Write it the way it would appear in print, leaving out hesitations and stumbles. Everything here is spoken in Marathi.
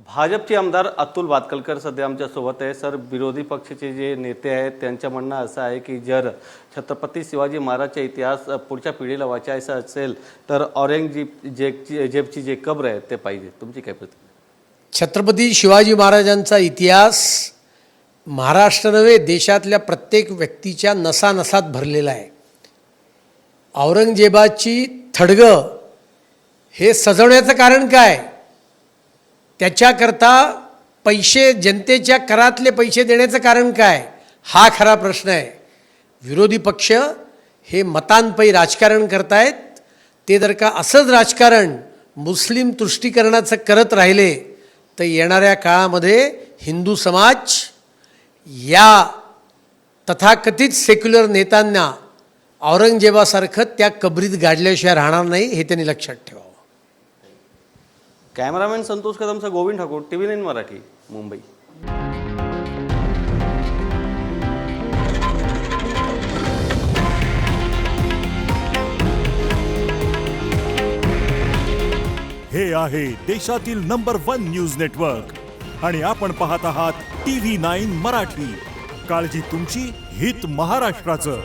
भाजपचे आमदार अतुल भातखळकर सध्या आमच्या सोबत आहे. सर, विरोधी पक्षाचे जे नेते आहेत त्यांचं म्हणणं असं आहे की जर छत्रपती शिवाजी महाराजचा इतिहास पुढच्या पिढीला वाचायचा असेल तर औरंगजेबची जे कब्र आहे ते पाहिजे. तुमची काय प्रतिक्रिया? छत्रपती शिवाजी महाराजांचा इतिहास महाराष्ट्र नव्हे देशातल्या प्रत्येक व्यक्तीच्या नसानसात भरलेला आहे. औरंगजेबाची थडगं हे सजवण्याचं कारण काय? त्याच्याकरता पैसे, जनतेच्या करातले पैसे देण्याचं कारण काय? हा खरा प्रश्न आहे. विरोधी पक्ष हे मतांपै राजकारण करतायत. ते जर का असंच राजकारण मुस्लिम तुष्टीकरणाचं करत राहिले तर येणाऱ्या काळामध्ये हिंदू समाज या तथाकथित सेक्युलर नेत्यांना औरंगजेबासारखं त्या कबरीत गाडल्याशिवाय राहणार नाही, हे त्यांनी लक्षात ठेवावं. कॅमेरामॅन संतोष कदमचा गोविंद ठाकूर, TV9 मराठी, मुंबई. हे आहे देशातील नंबर 1 न्यूज नेटवर्क आणि आपण पाहत आहात TV9 मराठी. काळजी तुमची, हित महाराष्ट्राचं.